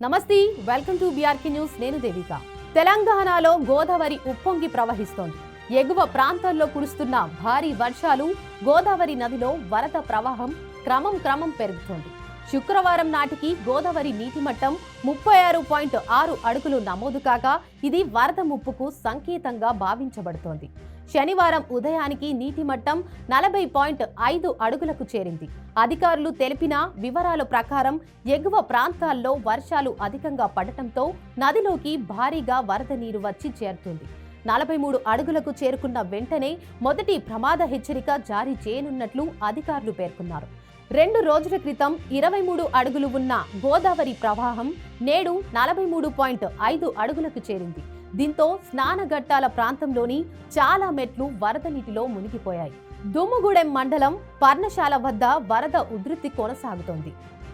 నమస్తే, welcome to BRK news. నేను దేవిక. తెలంగాణలో గోదావరి ఉప్పొంగి ప్రవహిస్తోంది. ఎగువ ప్రాంతాల్లో కురుస్తున్న భారీ వర్షాలు గోదావరి నదిలో వరద ప్రవాహం క్రమం పెరుగుతోంది. శుక్రవారం నాటికి గోదావరి నీటి మట్టం 36.6 అడుగులు నమోదు కాగా ఇది వరద ముప్పుకు సంకేతంగా భావించబడుతోంది. శనివారం ఉదయానికి నీటి మట్టం 40.5 అడుగులకు చేరింది. అధికారులు తెలిపిన వివరాల ప్రకారం ఎగువ ప్రాంతాల్లో వర్షాలు అధికంగా పడటంతో నదిలోకి భారీగా వరద నీరు వచ్చి చేరుతుంది. 43 అడుగులకు చేరుకున్న వెంటనే మొదటి ప్రమాద హెచ్చరిక జారీ చేయనున్నట్లు అధికారులు పేర్కొన్నారు. 2 రోజుల క్రితం 23 అడుగులు ఉన్న గోదావరి ప్రవాహం నేడు 43.5 అడుగులకు చేరింది. దీంతో స్నానఘట్టాల ప్రాంతంలోని చాలా మెట్లు వరద నీటిలో మునిగిపోయాయి. దుమ్ముగూడెం మండలం పర్ణశాల వద్ద వరద ఉధృతి కొనసాగుతోంది.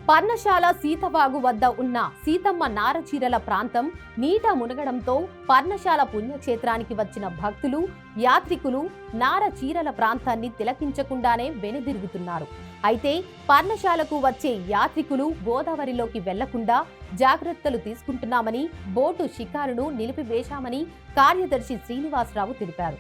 పర్ణశాల సీతవాగు వద్ద ఉన్న సీతమ్మ నారచీరల ప్రాంతం నీట మునగడంతో పర్ణశాల పుణ్యక్షేత్రానికి వచ్చిన భక్తులు, యాత్రికులు నారచీరల ప్రాంతాన్ని తిలకించకుండానే వెనుదిరుగుతున్నారు. అయితే పర్ణశాలకు వచ్చే యాత్రికులు గోదావరిలోకి వెళ్లకుండా జాగ్రత్తలు తీసుకుంటున్నామని, బోటు షికారును నిలిపివేశామని కార్యదర్శి శ్రీనివాసరావు తెలిపారు.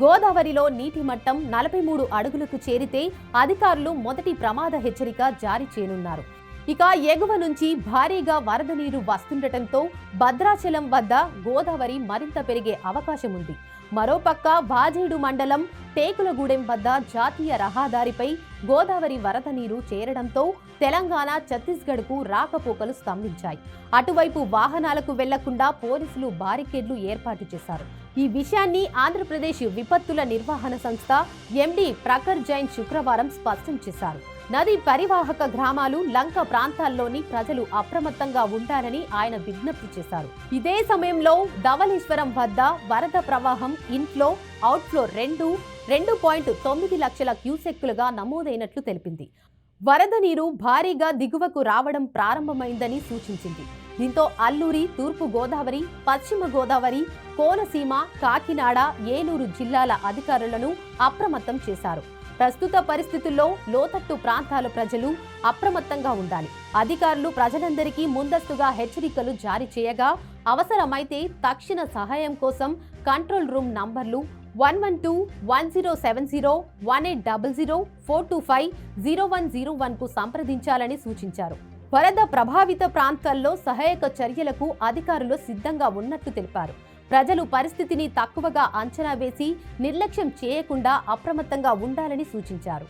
గోదావరిలో నీటి మట్టం 43 అడుగులకు చేరితే అధికారులు మొదటి ప్రమాద హెచ్చరిక జారీ చేయనున్నారు. ఇక ఎగువ నుంచి భారీగా వరద నీరు వస్తుండటంతో భద్రాచలం వద్ద గోదావరి మరింత పెరిగే అవకాశం ఉంది. మరోపక్క బాజేడు మండలం టేకులగూడెం వద్ద జాతీయ రహదారిపై గోదావరి వరద నీరు చేరడంతో తెలంగాణ, ఛత్తీస్గఢ్కు రాకపోకలు స్తంభించాయి. అటువైపు వాహనాలకు వెళ్లకుండా పోలీసులు బారికేడ్లు ఏర్పాటు చేశారు. ఈ విషయాన్ని ఆంధ్రప్రదేశ్ విపత్తుల నిర్వహణ సంస్థ ఎండీ ప్రఖర్ జైన్ శుక్రవారం స్పష్టం చేశారు. నది పరివాహక గ్రామాలు, లంక ప్రాంతాల్లోని ప్రజలు అప్రమత్తంగా ఉండాలని ఆయన విజ్ఞప్తి చేశారు. ఇదే సమయంలో ధవళేశ్వరం వద్ద వరద ప్రవాహం ఇన్ఫ్లో, అవుట్ఫ్లో 2.9 లక్షల క్యూసెక్కులుగా నమోదైనట్లు తెలిపింది. వరద నీరు భారీగా దిగువకు రావడం ప్రారంభమైందని సూచించింది. దీంతో అల్లూరి, తూర్పు గోదావరి, పశ్చిమ గోదావరి, కోనసీమ, కాకినాడ, ఏలూరు జిల్లాల అధికారులను అప్రమత్తం చేశారు. ప్రస్తుత పరిస్థితుల్లో లోతట్టు ప్రాంతాల ప్రజలు అప్రమత్తంగా ఉండాలి. అధికారులు ప్రజలందరికీ ముందస్తుగా హెచ్చరికలు జారీ చేయగా అవసరమైతే తక్షణ సహాయం కోసం కంట్రోల్ రూమ్ నంబర్లు 112-1070, 1800-425-0101కు సంప్రదించాలని సూచించారు. వరద ప్రభావిత ప్రాంతాల్లో సహాయక చర్యలకు అధికారులు సిద్ధంగా ఉన్నట్లు తెలిపారు. ప్రజలు పరిస్థితిని తక్కువగా అంచనా వేసి నిర్లక్ష్యం చేయకుండా అప్రమత్తంగా ఉండాలని సూచించారు.